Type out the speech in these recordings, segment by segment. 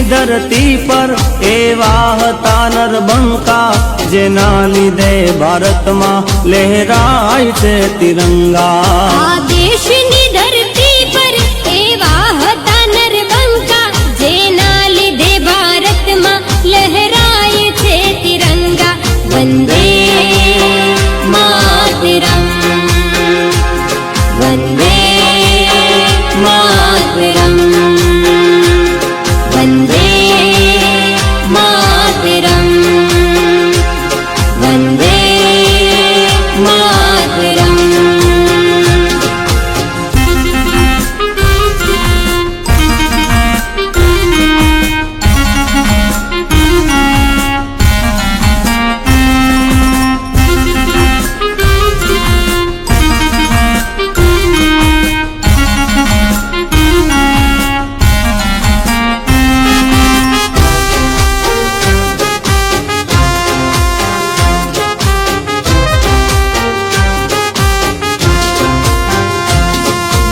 धरती पर एवा हता नरबंका जेना लीधे भारत मां लहराय छे तिरंगा। आ देशनी धरती पर एवा हता नरबंका जेना लीधे भारत मां लहराय छे तिरंगा। वंदे मातरम, वंदे मातरम, वंदे मातरम, वंदे मातरम।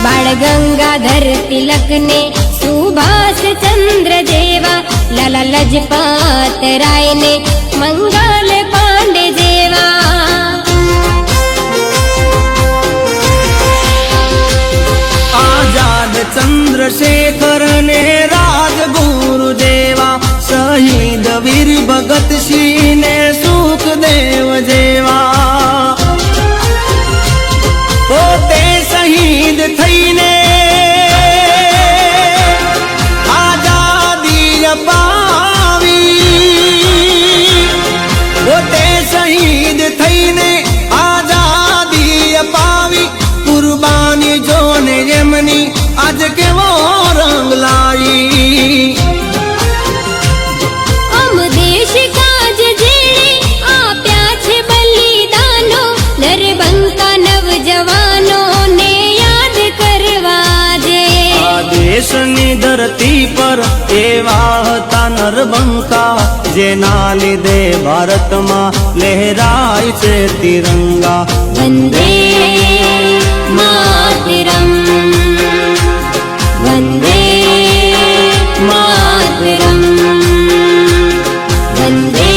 बाळ गंगाधर तिलक ने सुभाष चंद्र जेवा, लाला लजपत राय ने मंगल पांडे जेवा। आजाद चंद्रशेखर ने राजगुरु जेवा, शहीद वीर भगत सिंह ने सुखदेव जेवा। पोते शहीद थईने आजादी अपावी, पोते शहीद थईने आजादी अपावी। कुर्बानी जोने यमनी आज केवो रंग लाई। अम देश काज जेणे आप्या छे बलिदानो, नरबंका नवजवानों ने याद करवा जे। आ देशनी धरती पर एवा हता नरबंका जेना लीधे भारत मां लहराय छे तिरंगा। वंदे मातरम, वंदे मातरम, वंदे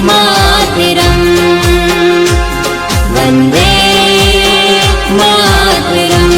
मातरम, वंदे मातरम।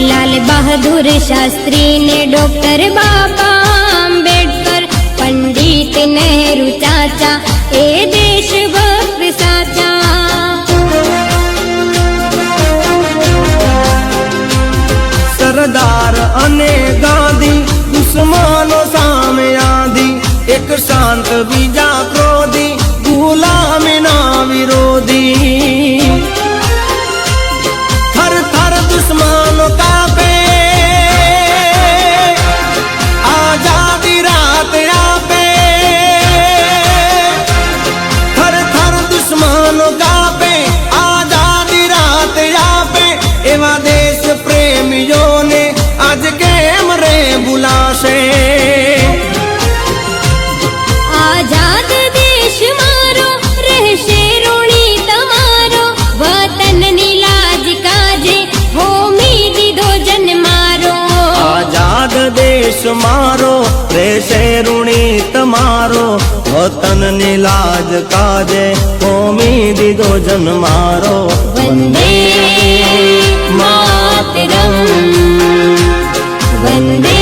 लाल बहादुर शास्त्री ने डॉक्टर बाबा आंबेडकर, पंडित नेहरू चाचा ए देशभक्त साचा। सरदार अने गांधी दुश्मनों सामे आधी, एक शांत बीजा क्रोधी गुलामी ना विरोधी। थर थर दुश्मनों कापे आजादी रात आपे, थर थर दुश्मनों कापे आजादी रात आपे। एवा देश प्रेमियों ने आज केम रे बुलाशे। आजाद देश मारो रहशे ऋणी तमारो, वतन नी लाज काजे होमी दीधो जन मारो। आजाद देश मारो રહેશે ઋણી તમારો, વતન ની લાજ કાજે હોમી દીધો જન મારો। वंदे मातरम, वंदे